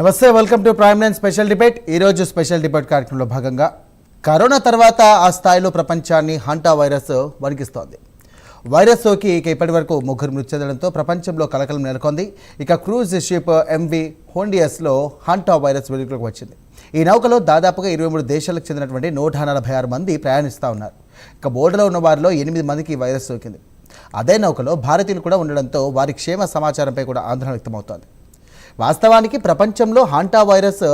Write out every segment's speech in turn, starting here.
నమస్తే, welcome to prime line special debate. ఈరోజు special debate కార్యక్రమంలో భాగంగా కరోనా తర్వాత ఆ స్థాయిలో ప్రపంచాన్ని హంటా వైరస్ వణికిస్తోంది. వైరస్ సోకి ఇప్పటి వరకు 3 మృతి చెందడంతో ప్రపంచంలో కలకలం నెలకొంది. ఇక క్రూజ్ షిప్ ఎంవి హోండియస్లో హంటా వైరస్ వెలుగులోకి వచ్చింది. ఈ నౌకలో దాదాపుగా 23 దేశాలకు చెందినటువంటి 146 మంది ప్రయాణిస్తూ ఉన్నారు. ఇక బోర్డులో ఉన్న వారిలో 8 మందికి వైరస్ సోకింది. అదే నౌకలో భారతీయులు కూడా ఉండడంతో వారి క్షేమ సమాచారంపై కూడా ఆందోళన వ్యక్తమవుతోంది. వాస్తవానికి ప్రపంచంలో హాంటా వైరస్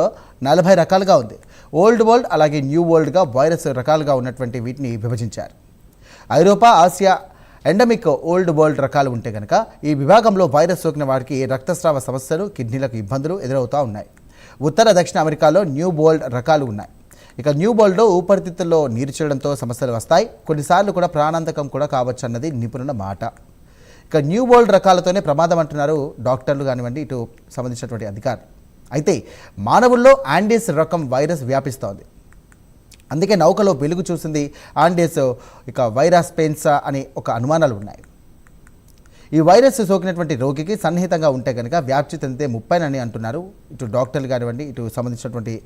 40 రకాలుగా ఉంది. ఓల్డ్ వరల్డ్ అలాగే న్యూ వరల్డ్గా వైరస్ రకాలుగా ఉన్నటువంటి వీటిని విభజించారు. ఐరోపా, ఆసియా ఎండమిక్ ఓల్డ్ వరల్డ్ రకాలు ఉంటే కనుక ఈ విభాగంలో వైరస్ సోకిన వారికి రక్తస్రావ సమస్యలు, కిడ్నీలకు ఇబ్బందులు ఎదురవుతూ ఉన్నాయి. ఉత్తర దక్షిణ అమెరికాలో న్యూ వరల్డ్ రకాలు ఉన్నాయి. ఇక న్యూ వరల్డ్లో ఊపిరితిత్తుల్లో నీరు చేరడంతో సమస్యలు వస్తాయి. కొన్నిసార్లు కూడా ప్రాణాంతకం కూడా కావచ్చు అన్నది నిపుణుల మాట. ఇక న్యూ వరల్డ్ రకాలతోనే ప్రమాదం అంటున్నారు డాక్టర్లు కానివ్వండి, ఇటు సంబంధించినటువంటి అధికారులు. అయితే మానవుల్లో ఆండీస్ రకం వైరస్ వ్యాపిస్తోంది. అందుకే నౌకలో వెలుగు చూసింది ఆండీస్ ఇక వైరస్ పెన్సా అనే ఒక అనుమానాలు ఉన్నాయి. ఈ వైరస్ సోకినటువంటి రోగికి సన్నిహితంగా ఉంటే కనుక వ్యాప్తి చెందితే 30 అని అంటున్నారు ఇటు డాక్టర్లు కానివ్వండి, ఇటు సంబంధించినటువంటి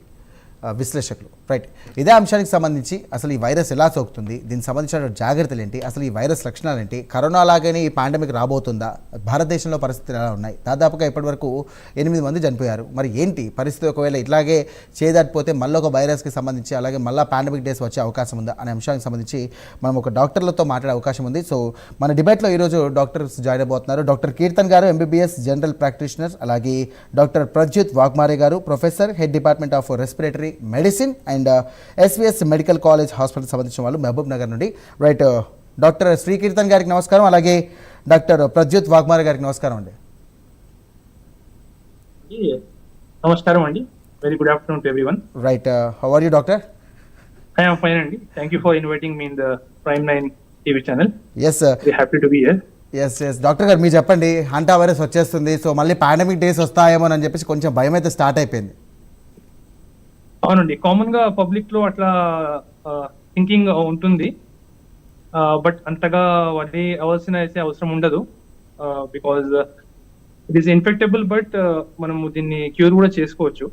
విశ్లేషకులు. రైట్, ఇదే అంశానికి సంబంధించి అసలు ఈ వైరస్ ఎలా సోకుతుంది, దీనికి సంబంధించిన జాగ్రత్తలు ఏంటి, అసలు ఈ వైరస్ లక్షణాలు ఏంటి, కరోనా లాగానే ఈ పాండమిక్ రాబోతుందా, భారతదేశంలో పరిస్థితులు ఎలా ఉన్నాయి, దాదాపుగా ఇప్పటివరకు 8 మంది చనిపోయారు, మరి ఏంటి పరిస్థితి, ఒకవేళ ఇట్లాగే చేదాటిపోతే మళ్ళీ ఒక వైరస్కి సంబంధించి అలాగే మళ్ళీ పాండమిక్ డేస్ వచ్చే అవకాశం ఉందా అనే అంశానికి సంబంధించి మనం ఒక డాక్టర్లతో మాట్లాడే అవకాశం ఉంది. సో మన డిబేట్లో ఈరోజు డాక్టర్స్ జాయిన్ అయిపోతున్నారు. డాక్టర్ కీర్తన్ గారు MBBS జనరల్ ప్రాక్టీషనర్, అలాగే డాక్టర్ ప్రజ్యుత్ వాగ్మారే గారు professor, head department of respiratory medicine and SVS medical college hospital సంబంధించిన వాళ్ళు మహబూబ్ నగర్ నుండి. రైట్, డాక్టర్ శ్రీ కీర్తన్ గారికి నమస్కారం, అలాగే డాక్టర్ ప్రజ్యుత్ వాగ్మారే గారికి నమస్కారం అండి. నమస్కారం అండి. Very good afternoon to everyone. Right, how are you doctor? I am fine అండి. Thank you for inviting me in the prime line TV channel. Yes, very happy to be here. Yes doctor గారు, మీరు చెప్పండి, hantavirus వచ్చేస్తుంది, so మళ్ళీ pandemic days వస్తాయేమో అని చెప్పేసి కొంచెం భయం అయితే స్టార్ట్ అయిపోయింది. అవునండి, కామన్ గా పబ్లిక్ లో అట్లా థింకింగ్ ఉంటుంది, బట్ అంతగా వరి అవ్వాల్సిన అయితే అవసరం ఉండదు. బికాజ్ ఇట్ ఈస్ ఇన్ఫెక్టబుల్, బట్ మనము దీన్ని క్యూర్ కూడా చేసుకోవచ్చు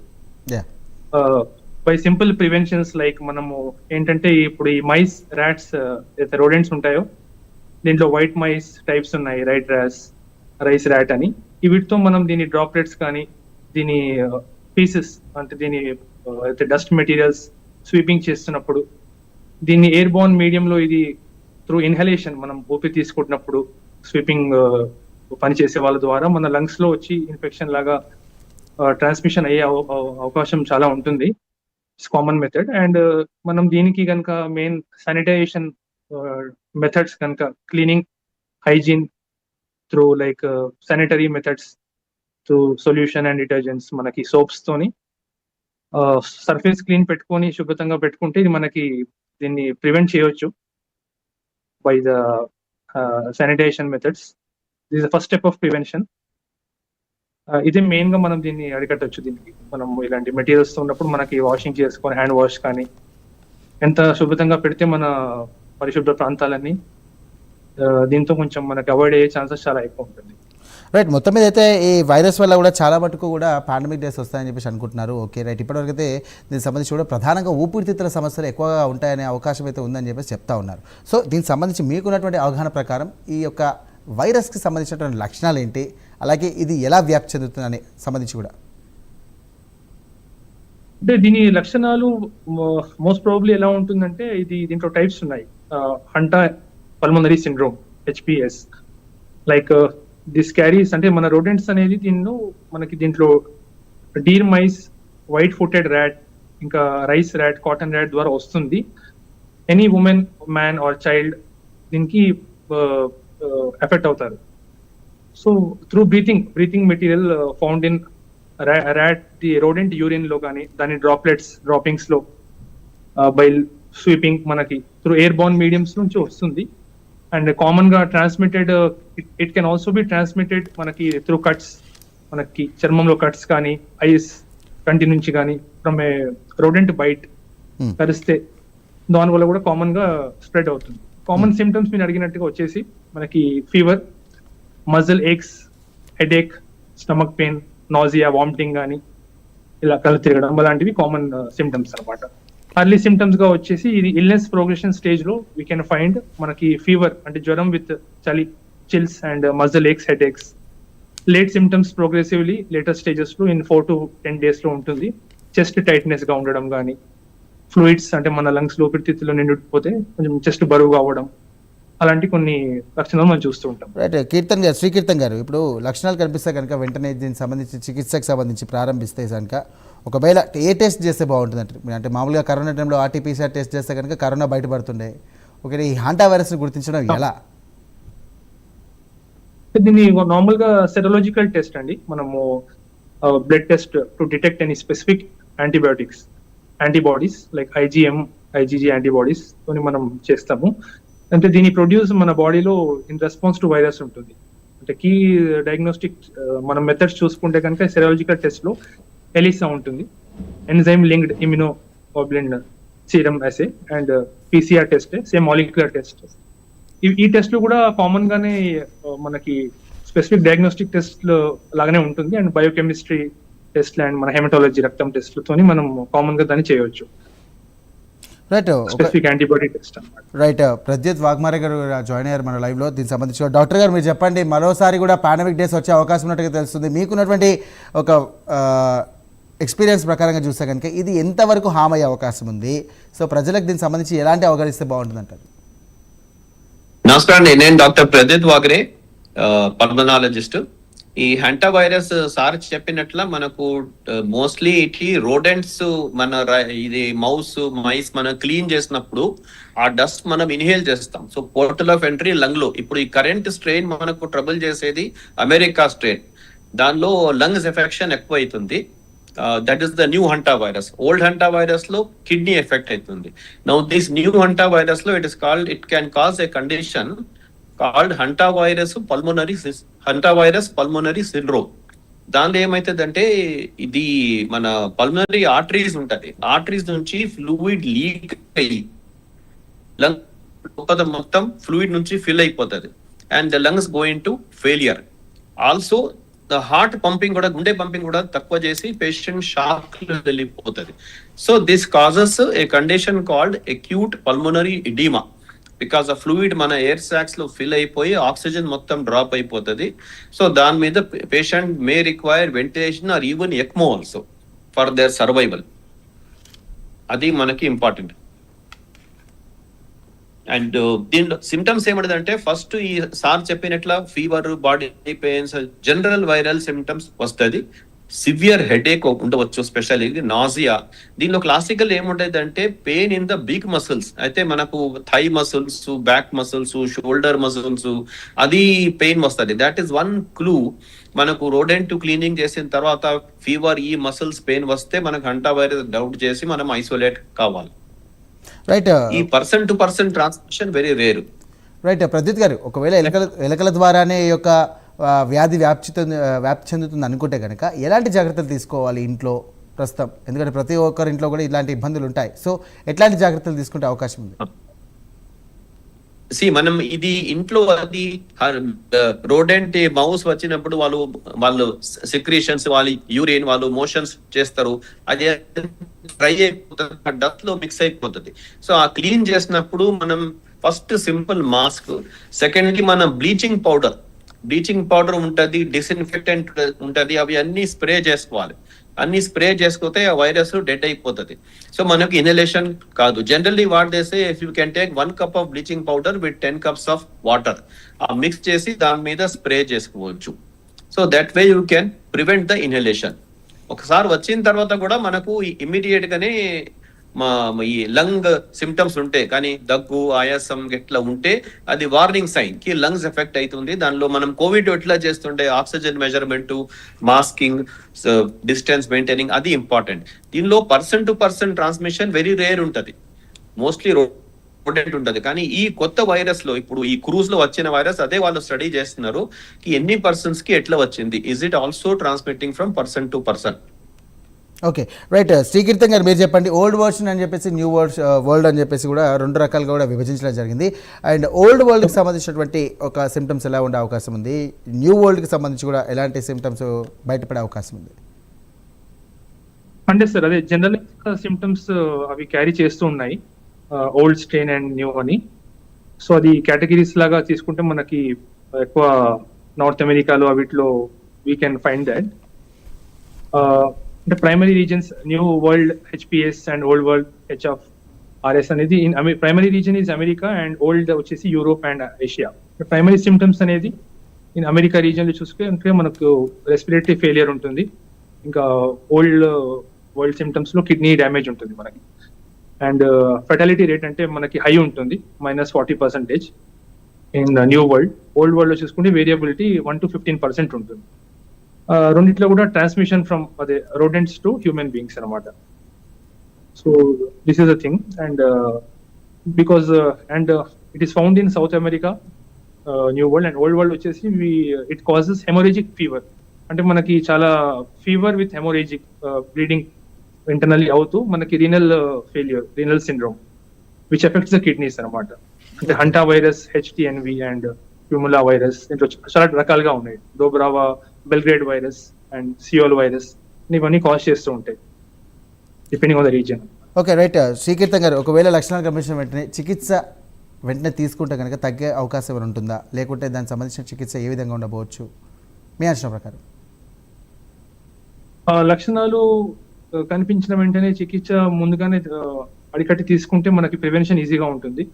బై సింపుల్ ప్రివెన్షన్స్. లైక్ మనము ఏంటంటే ఇప్పుడు ఈ మైస్, ర్యాట్స్, రోడెంట్స్ ఉంటాయో దీంట్లో వైట్ మైస్ టైప్స్ ఉన్నాయి, రైట్ ర్యాస్, రైస్ ర్యాట్ అని. వీటితో మనం దీని డ్రాప్లెట్స్ కానీ దీని పీసెస్ అంటే దీని డస్ట్ మెటీరియల్స్ స్వీపింగ్ చేస్తున్నప్పుడు దీన్ని ఎయిర్ బోర్న్ మీడియంలో ఇది త్రూ ఇన్హలేషన్ మనం ఊపిరి తీసుకుంటున్నప్పుడు స్వీపింగ్ పనిచేసే వాళ్ళ ద్వారా మన లంగ్స్ లో వచ్చి ఇన్ఫెక్షన్ లాగా ట్రాన్స్మిషన్ అయ్యే అవకాశం చాలా ఉంటుంది. It's common method. అండ్ మనం దీనికి కనుక మెయిన్ శానిటైజేషన్ మెథడ్స్ కనుక cleaning, hygiene through like sanitary methods through solution and detergents, మనకి సోప్స్ తోని సర్ఫేస్ క్లీన్ పెట్టుకొని శుభ్రంగా పెట్టుకుంటే ఇది మనకి దీన్ని ప్రివెంట్ చేయవచ్చు by the sanitization methods. This the first step of prevention. ఇదే మెయిన్ గా మనం దీన్ని అరికట్టవచ్చు. దీనికి మనం ఇలాంటి మెటీరియల్స్ తో ఉన్నప్పుడు మనకి వాషింగ్ చేసుకొని హ్యాండ్ వాష్ కానీ ఎంత శుభ్రంగా పెడితే మన పరిశుభ్ర ప్రాంతాలన్నీ దీంతో కొంచెం మనకి అవాయిడ్ అయ్యే ఛాన్సెస్ చాలా ఎక్కువ ఉంటుంది. రైట్, మొత్తం మీద అయితే ఈ వైరస్ వల్ల కూడా చాలా మటుకు కూడా పాండమిక్ డేస్ వస్తాయని చెప్పేసి అనుకుంటున్నారు. Okay, right. ఇప్పటివరకు అయితే దీనికి సంబంధించి కూడా ప్రధానంగా ఊపిరితిత్తుల సమస్యలు ఎక్కువగా ఉంటాయనే అవకాశం అయితే ఉందని చెప్పేసి చెప్తా ఉన్నారు. సో దీనికి సంబంధించి మీకున్నటువంటి అవగాహన ప్రకారం ఈ యొక్క వైరస్కి సంబంధించినటువంటి లక్షణాలు ఏంటి, అలాగే ఇది ఎలా వ్యాప్తి చెందుతుందని సంబంధించి కూడా? అంటే దీని లక్షణాలు మోస్ట్ ప్రాబబ్లీ ఎలా ఉంటుందంటే దీంట్లో టైప్స్ ఉన్నాయి. Hanta pulmonary syndrome, HPS, like this carries అంటే మన రోడెంట్స్ అనేది దీంట్లో deer mice, white footed rat, ఇంకా రైస్ ర్యాట్, కాటన్ ర్యాట్ ద్వారా వస్తుంది. Any woman, man or child దీనికి ఎఫెక్ట్ అవుతారు. So through breathing material found in rat, the rodent urine లో కానీ దాని డ్రాపింగ్స్ లో బై స్వీపింగ్ మనకి త్రూ ఎయిర్ బోర్న్ మీడియంస్ నుంచి వస్తుంది. అండ్ కామన్ గా transmitted, it can also be transmitted మనకి త్రూ కట్స్, మనకి చర్మంలో కట్స్ కానీ, ఐస్, కంటి నుంచి కానీ, ఫ్రమ్ ఏ రోడెంట్ బైట్ కరిస్తే దాని వల్ల కూడా కామన్ గా స్ప్రెడ్ అవుతుంది. కామన్ సిమ్టమ్స్ మీరు అడిగినట్టుగా వచ్చేసి మనకి fever, muscle aches, headache, stomach pain, nausea, vomiting కానీ, ఇలా కళ్ళు తిరగడం అలాంటివి కామన్ సిమ్టమ్స్ అన్నమాట. అర్లీ సిమ్టమ్స్ గా వచ్చేసి ఇది ఇల్నెస్ ప్రోగ్రెషన్ స్టేజ్ లో వీ కెన్ ఫైండ్ మనకి ఫీవర్ అంటే జ్వరం విత్ చలి, chills and muscle aches, headaches. Late symptoms progressively later stages లో ఇన్ 4 to 10 days లో ఉంటుంది. చెస్ట్ టైట్నెస్ గా ఉండడం కానీ, ఫ్లూయిడ్స్ అంటే మన లంగ్స్ లో ఊపిరితిత్తులో నిండిపోతే కొంచెం చెస్ట్ బరువుగా అవ్వడం, అలాంటి కొన్ని లక్షణాలు మనం చూస్తూ ఉంటాం. రైట్ శ్రీకీర్తన్ గారు, ఇప్పుడు లక్షణాలు కనిపిస్తే కనుక వెంటనే దీనికి సంబంధించి చికిత్సకు సంబంధించి ప్రారంభిస్తే కనుక ఒకవేళ ఏ టెస్ట్ చేస్తే బాగుంటుంది అంటే మామూలుగా కరోనా టైంలో ఆర్టీపీసీఆర్ టెస్ట్ చేస్తే కనుక కరోనా బయటపడుతుండే, ఓకే, ఈ హాంటా వైరస్ని గుర్తించడం ఎలా? దీన్ని నార్మల్ గా సెరలాజికల్ టెస్ట్ అండి. మనము blood test to detect any specific antibodies like IgM, IgG antibodies తోని మనం చేస్తాము. అంటే దీని ప్రొడ్యూస్ మన బాడీలో ఇన్ రెస్పాన్స్ టు వైరస్ ఉంటుంది. అంటే కీ డయాగ్నోస్టిక్ మనం మెథడ్స్ చూసుకుంటే కనుక సెరలాజికల్ టెస్ట్ లో ఎలిసా ఉంటుంది, ఎంజైమ్ లింక్డ్ ఇమ్యునోగ్లోబులిన్ సీరం అసే, and PCR test, same molecular test. ఈ టెస్ట్లు కూడా కామన్ గానే మనకి స్పెసిఫిక్ డయాగ్నోస్టిక్ టెస్ట్ లాగానే ఉంటుంది. అండ్ బయోకెమిస్ట్రీ టెస్ట్ అండ్ మన హెమటాలజీ రక్తం టెస్ట్లతోని మనం కామన్ గా దాన్ని చేయవచ్చు. రైట్, స్పెసిఫిక్ యాంటీబాడీ టెస్ట్ అన్నమాట. రైట్, ప్రద్యుత్ వాగ్మారే గారు జాయిన్ అయ్యారు మన లైవ్లో. దీనికి సంబంధించి డాక్టర్ గారు మీరు చెప్పండి, మరోసారి కూడా పాండమిక్ డేస్ వచ్చే అవకాశం ఉన్నట్టుగా తెలుస్తుంది. మీకున్నటువంటి ఒక ఎక్స్పీరియన్స్ ప్రకారంగా చూస్తే కనుక ఇది ఎంతవరకు హామ్ అయ్యే అవకాశం ఉంది? సో ప్రజలకు దీనికి సంబంధించి ఎలాంటి అవగాహిస్తే బాగుంటుంది అంటారు? నమస్కారం అండి, నేను డాక్టర్ ప్రదీప్ వాగ్రే, పల్మనాలజిస్ట్. ఈ హంటా వైరస్ సార్ చెప్పినట్ల మనకు మోస్ట్లీ ఇట్లా రోడెంట్స్ ఇది మైస్ మనం క్లీన్ చేసినప్పుడు ఆ డస్ట్ మనం ఇన్హేల్ చేస్తాం. So portal of entry lung లో. ఇప్పుడు ఈ కరెంట్ స్ట్రెయిన్ మనకు ట్రబుల్ చేసేది అమెరికా స్ట్రెయిన్, దానిలో లంగ్స్ ఎఫెక్షన్ ఎక్కువ అవుతుంది. That is the new hantavirus. Old hantavirus లో కిడ్నీ ఎఫెక్ట్ అవుతుంది. Now this new hantavirus లో it can cause a condition called hantavirus pulmonary syndrome. దానిలో ఏమైతుందంటే ఇది మన పల్మనరీ ఆర్టరీస్ ఉంటది, ఆర్టరీస్ నుంచి ఫ్లూయిడ్ లీక్ అయ్యి లంగ్ మొత్తం ఫ్లూయిడ్ నుంచి ఫిల్ అయిపోతుంది and the lungs going to failure. Also the heart pumping కూడా, గుండె పంపింగ్ కూడా తక్కువ చేసి పేషెంట్ షాక్ వెళ్ళిపోతుంది. So this causes a condition called acute pulmonary oedema. Because ఆ ఫ్లూయిడ్ మన ఎయిర్ సాక్స్ లో ఫిల్ అయిపోయి ఆక్సిజన్ మొత్తం డ్రాప్ అయిపోతుంది. సో దాని మీద patient may require ventilation or even ECMO also for their survival. అది మనకి ఇంపార్టెంట్. అండ్ దీంట్లో సిమ్టమ్స్ ఏమంటే ఫస్ట్ ఈ సార్ చెప్పినట్ల fever, body pains, general viral symptoms వస్తుంది. సివియర్ హెడేక్ ఉండవచ్చు, స్పెషల్లీ నాజియా. దీనిలో క్లాసికల్ ఏముంటది అంటే pain in the big muscles. అయితే మనకు thigh muscles, back muscles, shoulder muscles అది పెయిన్ వస్తుంది. That is one clue. మనకు రోడెంట్ క్లీనింగ్ చేసిన తర్వాత ఫీవర్, ఈ మసిల్స్ పెయిన్ వస్తే మనకు హంటా వైరస్ డౌట్ చేసి మనం ఐసోలేట్ కావాలి. రైట్, ఈ person to person transmission very rare. Right, Pradyut గారు, ఒకవేళ ఎలకల ద్వారానే ఈ యొక్క వ్యాధి వ్యాప్తి చెందుతుంది అనుకుంటే కనుక ఎలాంటి జాగ్రత్తలు తీసుకోవాలి ఇంట్లో ప్రస్తుతం? ఎందుకంటే ప్రతి ఒక్కరి ఇంట్లో కూడా ఇలాంటి ఇబ్బందులు ఉంటాయి. సో ఎట్లాంటి జాగ్రత్తలు తీసుకుంటే అవకాశం ఉంది? మనం ఇది ఇంట్లో అది రోడెంట్ మౌస్ వచ్చినప్పుడు వాళ్ళు సెక్రీషన్స్, వాళ్ళు యూరిన్, వాళ్ళు మోషన్స్ చేస్తారు, అది డ్రై అయిపోతుంది, డస్ట్ లో మిక్స్ అయిపోతుంది. సో ఆ క్లీన్ చేసినప్పుడు మనం ఫస్ట్ సింపుల్ మాస్క్, సెకండ్ కి మనం బ్లీచింగ్ పౌడర్ ఉంటది, డిస్ఇన్ఫెక్టెంట్ ఉంటది, అవి అన్ని స్ప్రే చేసుకోవాలి. అన్ని స్ప్రే చేసుకుంటే ఆ వైరస్ డెడ్ అయిపోతుంది. సో మనకి ఇన్హలేషన్ కాదు. Generally what they say, if you can take 1 cup of bleaching powder with 10 cups of water, ఆ మిక్స్ చేసి దాని మీద స్ప్రే చేసుకోవచ్చు. So that way you can prevent the inhalation. ఒకసారి వచ్చిన తర్వాత కూడా మనకు ఇమ్మీడియట్ గానే ఈ లంగ్ సిమ్టమ్స్ ఉంటే కానీ దగ్గు, ఆయాసం ఎట్లా ఉంటే అది వార్నింగ్ సైన్ కి లంగ్స్ ఎఫెక్ట్ అవుతుంది. దానిలో మనం కోవిడ్ ఎట్లా చేస్తుంటే oxygen measurement, masking, distance maintaining, అది ఇంపార్టెంట్. దీనిలో person to person transmission very rare ఉంటది, మోస్ట్లీ రోడెంట్ ఉంటది. కానీ ఈ కొత్త వైరస్ లో, ఇప్పుడు ఈ క్రూజ్ లో వచ్చిన వైరస్, అదే వాళ్ళు స్టడీ చేస్తున్నారు కి ఎన్ని పర్సన్స్ కి ఎట్లా వచ్చింది, is it also transmitting from person to person. Okay, right, Srikeerthan గారు మీరు చెప్పండి. ఓల్డ్ వర్షన్ అని చెప్పేసి న్యూ వరల్డ్ అని చెప్పేసి కూడా 2 రకాలుగా కూడా విభజించడం జరిగింది. అండ్ ఓల్డ్ వరల్డ్కి సంబంధించినటువంటి ఒక సిమ్టమ్స్ ఎలా ఉండే అవకాశం ఉంది, న్యూ వరల్డ్కి సంబంధించి కూడా ఎలాంటి సిమ్టమ్స్ బయటపడే అవకాశం ఉంది? అంటే సార్ అదే జనరల్ సిమ్టమ్స్ అవి క్యారీ చేస్తూ ఉన్నాయి, ఓల్డ్ స్ట్రెయిన్ అండ్ న్యూ అని. సో అది కేటగిరీస్ లాగా తీసుకుంటే మనకి ఎక్కువ నార్త్ అమెరికాలో వీటిలో వీ కెన్ ఫైండ్ దాట్. అంటే primary reasons new world HPS and old world HFRS అనేది primary reason is America and old వచ్చేసి Europe and Asia. Primary symptoms అనేది ఇన్ అమెరికా రీజన్ లో చూసుకుంటే మనకు రెస్పిరేటరీ ఫెయిలియర్ ఉంటుంది, ఇంకా ఓల్డ్ వరల్డ్ సిమ్టమ్స్ లో కిడ్నీ డ్యామేజ్ ఉంటుంది మనకి, అండ్ ఫెటాలిటీ రేట్ అంటే మనకి హై ఉంటుంది -40% in new world. Old world లో చూసుకుంటే వేరియబిలిటీ 1 to 15% ఉంటుంది. రెండిట్లో కూడా ట్రాన్స్మిషన్ ఫ్రమ్ అదే రోడెంట్స్ టు హ్యూమన్ బీయింగ్స్ అనమాట. So this is the thing and because and it is found in south America, new world and old world వచ్చేసి it causes haemorrhagic fever. అంటే మనకి చాలా fever with haemorrhagic bleeding internally అవుతూ మనకి renal failure, renal syndrome which effects the kidneys అనమాట. అంటే hanta virus, HTNV and హ్యూములా virus, దీంట్లో చాలా రకాలుగా ఉన్నాయి. Dobrava, Belgrade virus and Seoul virus ఇవన్నీ కాజ్ చేస్తూ ఉంటాయి depending on the region. Okay right. Srikeerthan గారు, ఒకవేళ లక్షణాలు గమనించిన వెంటనే చికిత్స వెంటనే తీసుకుంటే కనుక తగ్గే అవకాశం ఏమైనా ఉంటుందా, లేకుంటే దానికి సంబంధించిన చికిత్స ఏ విధంగా ఉండబోవచ్చు మీ అంచనా ప్రకారం? లక్షణాలు కనిపించిన వెంటనే చికిత్స ముందుగానే అడికట్టి తీసుకుంటే మనకి ప్రివెన్షన్ ఈజీగా ఉంటుంది.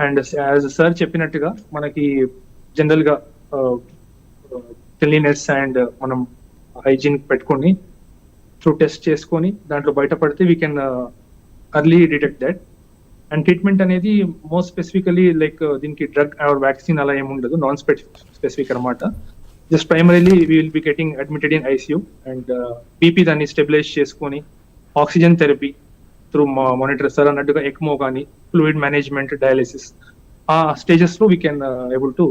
అండ్ యాజ్ సార్ చెప్పినట్టుగా మనకి జనరల్ గా క్లీనెస్ అండ్ మనం హైజీన్ పెట్టుకొని త్రూ టెస్ట్ చేసుకొని దాంట్లో బయటపడితే we can early detect that. And treatment అనేది మోస్ట్ స్పెసిఫికలీ లైక్ దీనికి డ్రగ్ ఆర్ వ్యాక్సిన్ అలా ఏమి ఉండదు, నాన్ స్పెసిఫిక్ అనమాట. Just primarily we will be getting admitted in ICU and BP దాన్ని స్టెబిలైజ్ చేసుకొని oxygen therapy through monitor sir అన్నట్టుగా ECMO కానీ ఫ్లూయిడ్ మేనేజ్మెంట్, డయాలిసిస్ ఆ స్టేజెస్ లో we can able to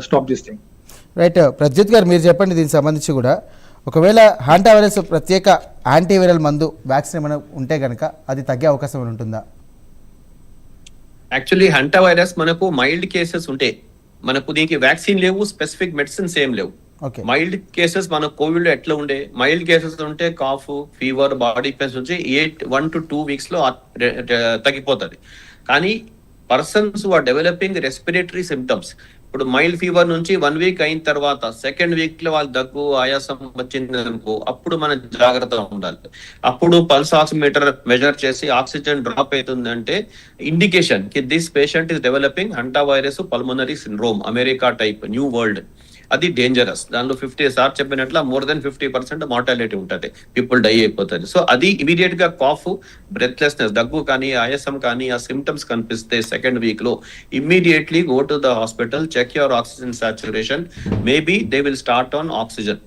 stop this thing. Right. Pradyut గారు, మీరు చెప్పండి దీనికి సంబంధించి కూడా, ఒకవేళ హాంటా వైరస్ ప్రత్యేక యాంటీవైరల్ మందు వ్యాక్సిన్ ఏమైనా ఉంటే కనుక అది తగ్గే అవకాశం ఏమైనా ఉంటుందా? యాక్చువల్లీ హంటా వైరస్ మనకు మైల్డ్ కేసెస్ ఉంటే, మనకు దీనికి వ్యాక్సిన్ లేవు, స్పెసిఫిక్ మెడిసిన్స్ ఏం లేవు. ఓకే. మైల్డ్ కేసెస్ మన కోవిడ్ లో ఎట్లా ఉండే, మైల్డ్ కేసెస్ ఉంటే కాఫ్, ఫీవర్, బాడీ పెయిన్స్ నుంచి 1 to 2 weeks లో తగ్గిపోతుంది. కానీ persons are developing respiratory symptoms, ఇప్పుడు మైల్డ్ ఫీవర్ నుంచి 1 week అయిన తర్వాత సెకండ్ వీక్ లో వాళ్ళు దగ్గు, ఆయాసం వచ్చింది అనుకో, అప్పుడు మనం జాగ్రత్తగా ఉండాలి. అప్పుడు పల్స్ ఆక్సిమీటర్ మెజర్ చేసి ఆక్సిజన్ డ్రాప్ అవుతుందంటే ఇండికేషన్ కి this patient is developing hanta virus pulmonary syndrome, America type, new world. అది డేంజరస్. దానిలో 50 సార్ చెప్పినట్ల మోర్ దెన్ 50% మార్టాలిటీ ఉంటుంది, పీపుల్ డై అయిపోతుంది. సో అది ఇమీడియట్ గా కాఫ్, బ్రెత్లెస్నెస్, దగ్గు కానీ ఆయాసం కానీ ఆ సిమ్టమ్స్ కనిపిస్తే సెకండ్ వీక్ లో immediately go to the hospital, check your oxygen saturation. Maybe they will start on oxygen.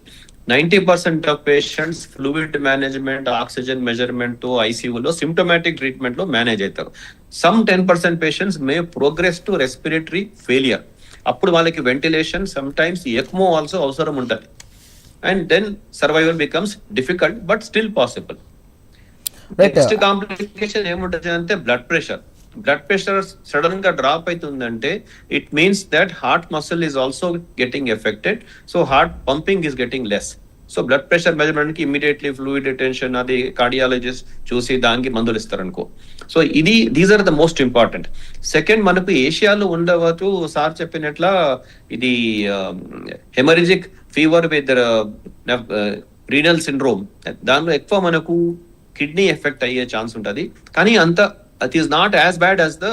90% of patients fluid management, oxygen measurement తో ఐసీయూలో సిమ్టమాటిక్ ట్రీట్మెంట్ లో మేనేజ్ అవుతారు. Some 10% patients may progress to respiratory failure. అప్పుడు వాళ్ళకి ventilation, sometimes ECMO also అవసరం ఉంటుంది. And then survival becomes difficult but still possible. Next complication ఏముంటుంది అంటే blood pressure. Blood pressure sudden గా డ్రాప్ అవుతుందంటే it means that heart muscle is also getting affected. So heart pumping is getting less. So blood pressure measurement కి immediately fluid detention అది cardiologist చూసి దానికి మందులు ఇస్తారు అనుకో. సో ఇది these are the most important. Second, మనకు ఏషియాలో ఉండవచ్చు సార్ చెప్పినట్ల ఇది hemorrhagic fever with renal syndrome, దానిలో ఎక్కువ మనకు కిడ్నీ ఎఫెక్ట్ అయ్యే ఛాన్స్ ఉంటుంది. కానీ అంత it is not as bad as the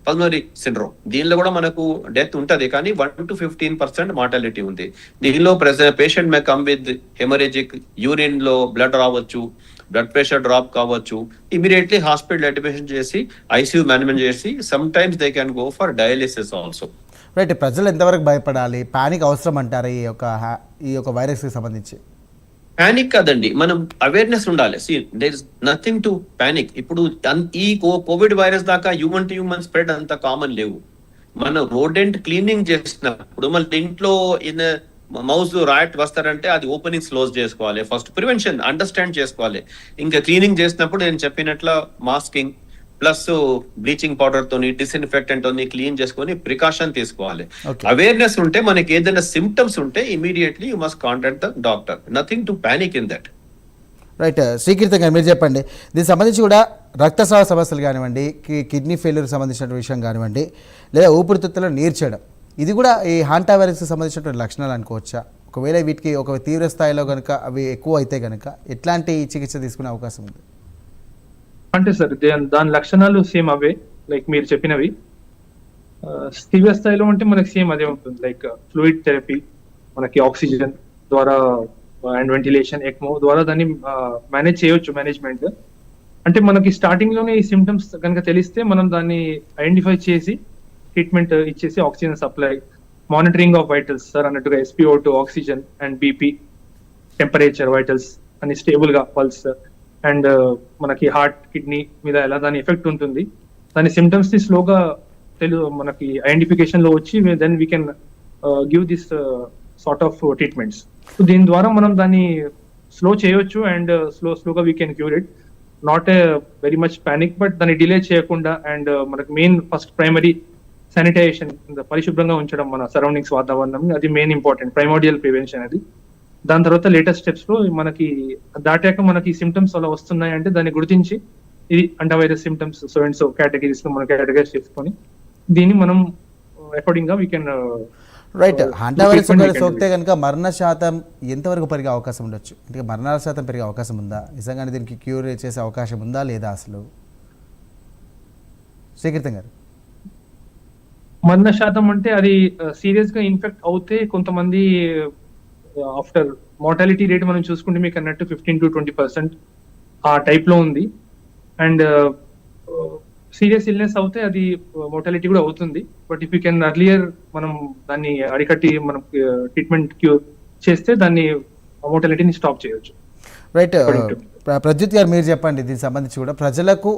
pulmonary syndrome. దీనిలో కూడా మనకు డెత్ ఉంటది, కానీ 1 to 15% మార్టాలిటీ ఉంది. దీనిలో patient may come with haemorrhagic, urine లో బ్లడ్ రావచ్చు, బ్లడ్ ప్రెషర్ డ్రాప్ కావచ్చు. ఇమీడియట్లీ హాస్పిటల్ అడ్మిషన్ చేసి ఐసీయూ మేనేజ్మెంట్ చేసి some times they can go for dialysis also. Right. ప్రజలు ఎంతవరకు భయపడాలి, పానిక్ అవసరం అంటారు ఈ యొక్క వైరస్కి సంబంధించి? పానిక్ కాదండి, మనం అవేర్నెస్ ఉండాలి. There is nothing to panic. ఇప్పుడు ఈ కోవిడ్ వైరస్ దాకా హ్యూమన్ టు హ్యూమన్ స్ప్రెడ్ అంత కామన్ లేవు. మనం రోడెంట్ క్లీనింగ్ చేసినప్పుడు మన ఇంట్లో మౌస్ రాట్ వస్తారంటే అది ఓపెనింగ్స్ క్లోజ్ చేసుకోవాలి. ఫస్ట్ ప్రివెన్షన్ అండర్స్టాండ్ చేసుకోవాలి. ఇంకా క్లీనింగ్ చేసినప్పుడు నేను చెప్పినట్ల మాస్కింగ్ ప్లస్ బ్లీచింగ్ పౌడర్ తోని, డిస్ఇన్ఫెక్టెంట్ తోని క్లీన్ చేసుకొని ప్రికాషన్ తీసుకోవాలి. అవేర్నెస్ ఉంటే మనకి ఏదైనా సిమ్టమ్స్ ఉంటే immediately you must contact the doctor. Nothing to panic in that. Right Srikeerthi గారు మీరు చెప్పండి, దీనికి సంబంధించి కూడా రక్తస్రావ సమస్యలు కానివ్వండి, కిడ్నీ ఫెయిల్యూర్ సంబంధించిన విషయం కానివ్వండి, లేదా ఊపిరితిత్తులో నీరు చేయడం, ఇది కూడా ఈ హాంటా వైరస్కి సంబంధించినటువంటి లక్షణాలు అనుకోవచ్చా? ఒకవేళ వీటికి ఒక తీవ్ర స్థాయిలో కనుక అవి ఎక్కువ అయితే కనుక ఎట్లాంటి చికిత్స తీసుకునే అవకాశం ఉంది? అంటే సార్ దాని లక్షణాలు సేమ్ అవే, లైక్ మీరు చెప్పినవి. తీవ్ర స్థాయిలో అంటే మనకి సేమ్ అదే ఉంటుంది, లైక్ ఫ్లూయిడ్ థెరపీ, మనకి ఆక్సిజన్ ద్వారా అండ్ వెంటిలేషన్, ఎక్మో ద్వారా దాన్ని మేనేజ్ చేయొచ్చు. మేనేజ్మెంట్ అంటే మనకి స్టార్టింగ్ లోనే ఈ సిమ్టమ్స్ కనుక తెలిస్తే మనం దాన్ని ఐడెంటిఫై చేసి ట్రీట్మెంట్ ఇచ్చేసి oxygen supply, monitoring of vitals sir అన్నట్టుగా SpO2, oxygen and BP, temperature, vitals అన్ని స్టేబుల్ గా, పల్స్ అండ్ మనకి హార్ట్, కిడ్నీ మీద ఎలా దాని ఎఫెక్ట్ ఉంటుంది, దాని సిమ్టమ్స్ ని స్లోగా మనకి ఐడెంటిఫికేషన్ లో వచ్చి then we can give this sort of treatments. So దీని ద్వారా మనం దాన్ని స్లో చేయొచ్చు అండ్ స్లోగా we can cure it. Not a very much panic, but దాన్ని డిలే చేయకుండా అండ్ మనకి మెయిన్ ఫస్ట్ ప్రైమరీ శానిటైజేషన్, పరిశుభ్రంగా ఉంచడం మన సరౌండింగ్స్, వాతావరణం, అది మెయిన్ ఇంపార్టెంట్ ప్రైమోడియల్ ప్రివెన్షన్ అది. దాని తర్వాత లేటెస్ట్ స్టెప్స్ లో మనకి దాటాక మనకి సిమ్టమ్స్ అలా వస్తున్నాయి అంటే దాన్ని గుర్తించి ఇది hantavirus symptoms so and so categories లో మనం కేటగిరీస్ చేసుకొని దీన్ని మనం అకార్డింగ్ గా we can right. Hantavirus సోకితే కనుక మరణ శాతం ఎంతవరకు పెరిగే అవకాశం ఉండొచ్చు? అంటే మరణాల శాతం పెరిగే అవకాశం ఉందా? నిజంగానే దీనికి క్యూర్ చేసే అవకాశం ఉందా లేదా అసలు? శ్రీకీర్తం గారు, మరణ శాతం అంటే అది సీరియస్ గా ఇన్ఫెక్ట్ అవుతే కొంతమంది ఆఫ్టర్ మోర్టాలిటీ రేట్ మనం చూసుకుంటే మీకు అన్నట్టు 15 to 20% ఆ టైప్ లో ఉంది. అండ్ సీరియస్ ఇల్నెస్ అవుతే అది మోర్టాలిటీ కూడా అవుతుంది. But if you can earlier మనం దాన్ని అరికట్టి మనం ట్రీట్మెంట్ క్యూర్ చేస్తే దాన్ని మోర్టాలిటీని స్టాప్ చేయొచ్చు. రైట్. ప్రద్యుత్ గారు మీరు చెప్పండి, దీనికి సంబంధించి కూడా ప్రజలకు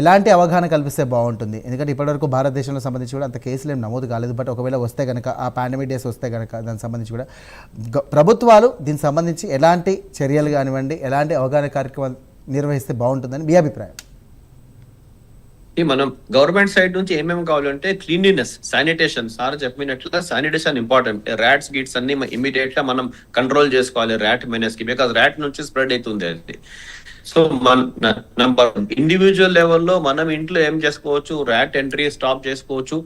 ఎలాంటి అవగాహన కల్పిస్తే బాగుంటుంది? ఎందుకంటే ఇప్పటివరకు భారతదేశంలో సంబంధించి కూడా అంత కేసులు ఏం నమోదు కాలేదు. బట్ ఒకవేళ వస్తే కనుక ఆ పాండమిక్ డేస్ వస్తే కనుక దానికి సంబంధించి కూడా ప్రభుత్వాలు దీనికి సంబంధించి ఎలాంటి చర్యలు కానివ్వండి, ఎలాంటి అవగాహన కార్యక్రమాలు నిర్వహిస్తే బాగుంటుందని మీ అభిప్రాయం? మనం గవర్నమెంట్ సైడ్ నుంచి ఏమేమి కావాలంటే క్లీన్లీనెస్, శానిటేషన్, సార్ చెప్పినట్లుగా శానిటేషన్ ఇంపార్టెంట్. ర్యాట్స్ గిట్స్ అన్ని ఇమీడియట్ గా మనం కంట్రోల్ చేసుకోవాలి ర్యాట్ మెనెస్ కి, బికాస్ ర్యాట్ నుంచి స్ప్రెడ్ అవుతుంది అది. సో నంబర్ ఇండివిజువల్ లెవెల్లో మనం ఇంట్లో ఏం చేసుకోవచ్చు, ర్యాట్ ఎంట్రీ స్టాప్ చేసుకోవచ్చు.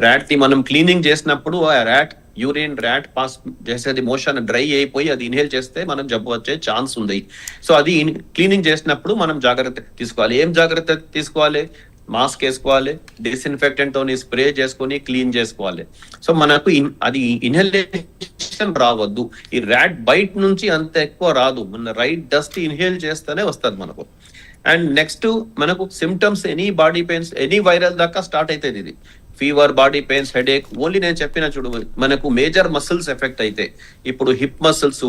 ర్యాట్ ని మనం క్లీనింగ్ చేసినప్పుడు ఆ ర్యాట్ యూరిన్, ర్యాట్ పాస్ చేసేది మోషన్ డ్రై అయిపోయి అది ఇన్హేల్ చేస్తే మనం జబ్బు వచ్చే ఛాన్స్ ఉంది. సో అది క్లీనింగ్ చేసినప్పుడు మనం జాగ్రత్త తీసుకోవాలి. ఏం జాగ్రత్త తీసుకోవాలి? మాస్క్ వేసుకోవాలి, డిస్ఇన్ఫెక్టెంట్ తోని స్ప్రే చేసుకొని క్లీన్ చేసుకోవాలి. సో మనకు అది ఇన్హలేషన్ రావద్దు. ఈ ర్యాట్ బైట్ నుంచి అంత ఎక్కువ రాదు, మన రైట్ డస్ట్ ఇన్హేల్ చేస్తేనే వస్తుంది మనకు. అండ్ నెక్స్ట్ మనకు symptoms any body pains, any viral దాకా స్టార్ట్ అవుతుంది. ఇది fever, body pains, headache, only నేను చెప్పిన చూడు మనకు మేజర్ మసిల్స్ ఎఫెక్ట్ అయితే ఇప్పుడు hip muscles,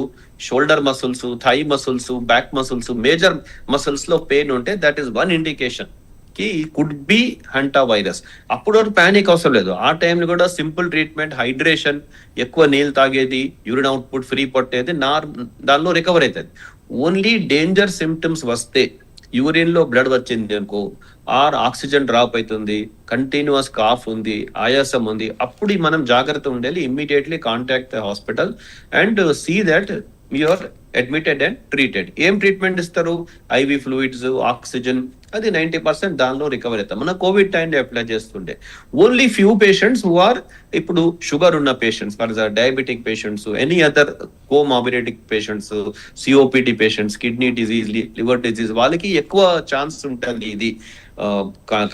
shoulder muscles, thigh muscles, back muscles, major muscles లో పెయిన్ ఉంటే దట్ ఈస్ వన్ ఇండికేషన్ కి కుడ్ బి హంటా వైరస్. అప్పుడు పానిక్ అవసరం లేదు. ఆ టైంలో కూడా సింపుల్ ట్రీట్మెంట్, హైడ్రేషన్, ఎక్కువ నీళ్ళు తాగేది, యూరిన్ అవుట్పుట్ ఫ్రీ పట్టేది, దానిలో రికవర్ అవుతుంది. ఓన్లీ డేంజర్ సిమ్టమ్స్ వస్తే, యూరిన్ లో బ్లడ్ వచ్చింది అనుకో, ఆర్ ఆక్సిజన్ డ్రాప్ అవుతుంది, కంటిన్యూస్ కాఫ్ ఉంది, ఆయాసం ఉంది, అప్పుడు మనం జాగ్రత్త ఉండాలి. Immediately contact the hospital and see that you are admitted and treated. ఏం ట్రీట్మెంట్ ఇస్తారు? ఐవి ఫ్లూయిడ్స్, ఆక్సిజన్, అది 90% దానిలో రికవర్ అవుతాం. మన కోవిడ్ టైంలో అప్లై చేస్తుండే. Only few patients who are ఇప్పుడు షుగర్ ఉన్న patients, for example diabetic patients, any other comorbidity patients, COPD patients, kidney disease, liver disease, వాళ్ళకి ఎక్కువ ఛాన్స్ ఉంటుంది ఇది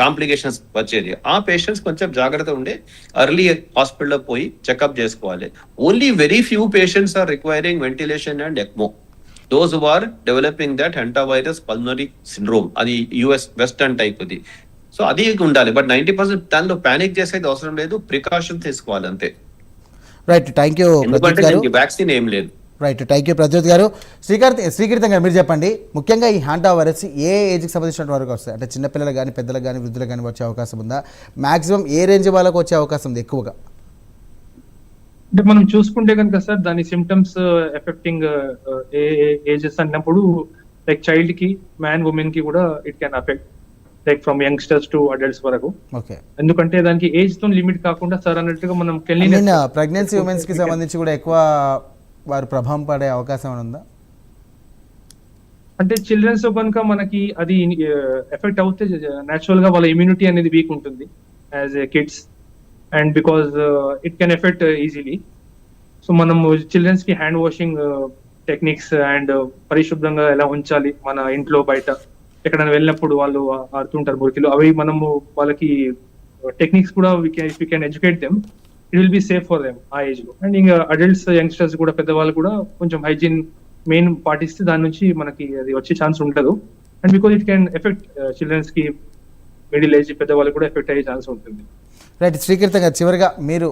కాంప్లికేషన్స్ వచ్చేది. ఆ పేషెంట్స్ కొంచెం జాగ్రత్త ఉండే అర్లీ హాస్పిటల్ పోయి చెకప్ చేసుకోవాలి. Only very few patients are requiring ventilation and ECMO. Those who are developing that hantavirus pulmonary syndrome, అది యుఎస్ వెస్టర్న్ టైప్ ఇది. సో అది ఉండాలి. బట్ 90% దానిలో పానిక్ చేసేది అవసరం లేదు, ప్రికాషన్ తీసుకోవాలి అంతే. రైట్. థ్యాంక్ యూ ప్రద్యుత్ గారు. వ్యాక్సిన్ ఏం లేదు. రైట్. థ్యాంక్ యూ ప్రద్యుత్ గారు. శ్రీకీర్తం గారు మీరు చెప్పండి, ముఖ్యంగా ఈ హాంటా వైరస్ ఏ ఏజ్కి సంబంధించిన వరకు వస్తాయి? అంటే చిన్నపిల్లలు కానీ, పెద్దలకు కానీ, వృద్ధులకు కానీ వచ్చే అవకాశం ఉందా? మాక్సిమం ఏ రేంజ్ వాళ్ళకు వచ్చే అవకాశం ఉంది ఎక్కువగా? అంటే మనం చూసుకుంటే కనుక సార్ దాని సిమ్టమ్స్ ఎఫెక్టింగ్ ఏ ఏజెస్ అన్నప్పుడు లైక్ చైల్డ్ కి, మ్యాన్, ఉమెన్ కి కూడా it can affect, like from youngsters to adults వరకు. ఓకే. ఎందుకంటే దానికి ఏజ్ తో లిమిట్ కాకుండా సార్ అన్నట్టుగా మనం ప్రెగ్నెన్సీ ఉమెన్స్ కి సంబంధించి కూడా ఎక్కువ వారు ప్రభావం పడే అవకాశం ఉందా? అంటే చిల్డ్రన్స్ లో కనుక మనకి అది ఎఫెక్ట్ అవుతే న్యాచురల్ గా వాళ్ళ ఇమ్యూనిటీ అనేది వీక్ ఉంటుంది as a kids, and because it can effect easily. So మనము చిల్డ్రన్స్ కి హ్యాండ్ వాషింగ్ టెక్నిక్స్ అండ్ పరిశుభ్రంగా ఎలా ఉంచాలి మన ఇంట్లో బయట ఎక్కడైనా వెళ్ళినప్పుడు వాళ్ళు ఆడుతుంటారు మురికిలో, అవి మనము వాళ్ళకి టెక్నిక్స్ కూడా we can educate them, it will be safe for them ఆ ఏజ్ లో. అండ్ ఇంకా అడల్ట్స్, యంగ్స్టర్స్ కూడా, పెద్దవాళ్ళు కూడా కొంచెం హైజీన్ మెయిన్ పాటిస్తే దాని నుంచి మనకి అది వచ్చే ఛాన్స్ ఉండదు. And because it can affect childrens కి, మిడిల్ ఏజ్ పెద్దవాళ్ళు కూడా ఎఫెక్ట్ అయ్యే ఛాన్స్ ఉంటుంది. రైట్, శ్రీకీర్తన్ గారు, చివరిగా మీరు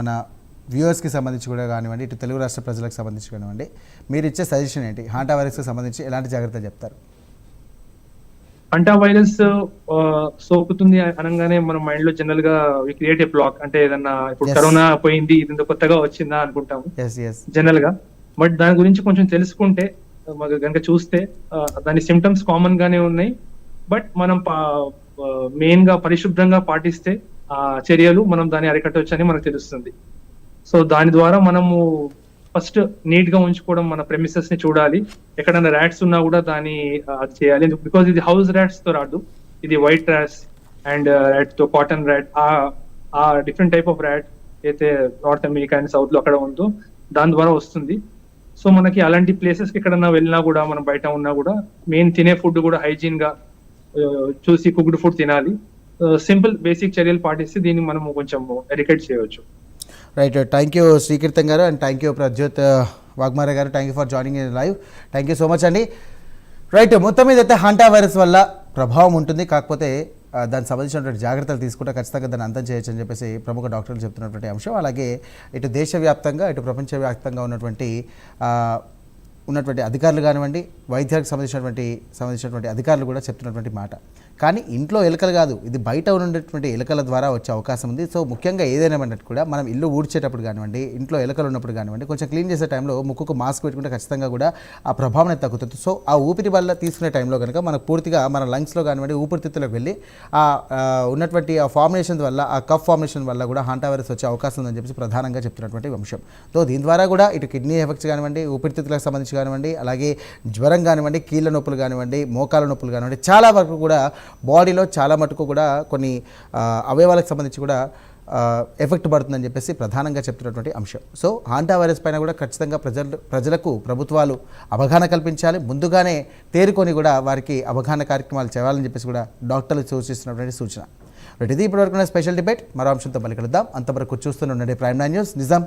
మన వ్యూవర్స్కి సంబంధించి కూడా కానివ్వండి, ఇటు తెలుగు రాష్ట్ర ప్రజలకు సంబంధించి కానివ్వండి, మీరు ఇచ్చే సజెషన్ ఏంటి? హాంటా వైరస్కి సంబంధించి ఎలాంటి జాగ్రత్తలు చెప్తారు? అంటే ఆ వైరస్ సోకుతుంది అనగానే మన మైండ్ లో జనరల్ గా వి క్రియేట్ ఏ బ్లాక్, అంటే ఏదన్నా ఇప్పుడు Yes. కరోనా పోయింది, ఇది కొత్తగా వచ్చిందా అనుకుంటాము ఎస్ జనరల్ గా. బట్ దాని గురించి కొంచెం తెలుసుకుంటే, కనుక చూస్తే దాని సిమ్టమ్స్ కామన్ గానే ఉన్నాయి. బట్ మనం మెయిన్ గా పరిశుభ్రంగా పాటిస్తే ఆ చర్యలు మనం దాన్ని అరికట్టవచ్చు అని మనకు తెలుస్తుంది. సో దాని ద్వారా మనము ఫస్ట్ నీట్ గా ఉంచుకోవడం, మన ప్రెమిసెస్ ని చూడాలి, ఎక్కడైనా ర్యాట్స్ ఉన్నా కూడా దాన్ని అది చేయాలి. బికాజ్ ఇది హౌస్ ర్యాట్స్ తో రాదు, ఇది వైట్ ర్యాట్స్ అండ్ ర్యాట్ తో కాటన్ ర్యాట్, ఆ డిఫరెంట్ టైప్ ఆఫ్ ర్యాట్ అయితే నార్త్ అమెరికా అండ్ సౌత్ లో అక్కడ ఉందో దాని ద్వారా వస్తుంది. సో మనకి అలాంటి ప్లేసెస్ కి ఎక్కడన్నా వెళ్ళినా కూడా, మనం బయట ఉన్నా కూడా, మెయిన్ తినే ఫుడ్ కూడా హైజీన్ గా చూసి కుక్డ్ ఫుడ్ తినాలి. సింపుల్ బేసిక్ చర్యలు పాటిస్తే దీన్ని మనం కొంచెం ఎరికేట్ చేయవచ్చు. రైట్, థ్యాంక్ యూ శ్రీకీర్తన్ గారు, and thank you Prajyot Waghmare గారు. Thank you for joining in live. Thank you so much అండి. రైట్, మొత్తం మీద అయితే హాంటా వైరస్ వల్ల ప్రభావం ఉంటుంది, కాకపోతే దానికి సంబంధించినటువంటి జాగ్రత్తలు తీసుకుంటే ఖచ్చితంగా దాన్ని అంతం చేయొచ్చు అని చెప్పేసి ప్రముఖ డాక్టర్లు చెప్తున్నటువంటి అంశం. అలాగే ఇటు దేశవ్యాప్తంగా, ఇటు ప్రపంచవ్యాప్తంగా ఉన్నటువంటి అధికారులు కానివ్వండి, వైద్యానికి సంబంధించినటువంటి అధికారులు కూడా చెప్తున్నటువంటి మాట. కానీ ఇంట్లో ఎలుకలు కాదు, ఇది బయట ఉన్నటువంటి ఎలుకల ద్వారా వచ్చే అవకాశం ఉంది. సో ముఖ్యంగా ఏదైనా అన్నట్టు కూడా మనం ఇల్లు ఊడ్చేటప్పుడు కానివ్వండి, ఇంట్లో ఎలుకలు ఉన్నప్పుడు కానివ్వండి, కొంచెం క్లీన్ చేసే టైంలో ముక్కుకు మాస్క్ పెట్టుకుంటే ఖచ్చితంగా కూడా ఆ ప్రభావం అనేది తగ్గుతుంది. సో ఆ ఊపిరి వల్ల తీసుకునే టైంలో కనుక మనకు పూర్తిగా మన లంగ్స్లో కానివ్వండి, ఊపిరితిత్తులకు వెళ్ళి ఆ ఉన్నటువంటి ఆ ఫార్మేషన్ వల్ల, ఆ కఫ్ ఫార్మేషన్ వల్ల కూడా హాంటా వైరస్ వచ్చే అవకాశం ఉందని చెప్పేసి ప్రధానంగా చెప్తున్నటువంటి అంశం. సో దీని ద్వారా కూడా ఇటు కిడ్నీ ఎఫెక్ట్స్ కానివ్వండి, ఊపిరితిత్తులకు సంబంధించి కానివ్వండి, అలాగే జ్వరం కానివ్వండి, కీళ్ళ నొప్పులు కానివ్వండి, మోకాల నొప్పులు కానివ్వండి, చాలా వరకు కూడా బాడీలో చాలా మటుకు కూడా కొన్ని అవయవాలకు సంబంధించి కూడా ఎఫెక్ట్ పడుతుందని చెప్పేసి ప్రధానంగా చెప్తున్నటువంటి అంశం. సో హాంటా వైరస్ పైన కూడా ఖచ్చితంగా ప్రజలకు ప్రభుత్వాలు అవగాహన కల్పించాలి, ముందుగానే తేరుకొని కూడా వారికి అవగాహన కార్యక్రమాలు చేయాలని చెప్పేసి కూడా డాక్టర్లు సూచిస్తున్నటువంటి సూచన. ఇది ఇప్పటివరకు స్పెషల్ డిబేట్. మరో అంశంతో మళ్ళీ కలుద్దాం. అంతవరకు చూస్తూనే ఉండండి ప్రైమ్ 9 న్యూస్. నిజాం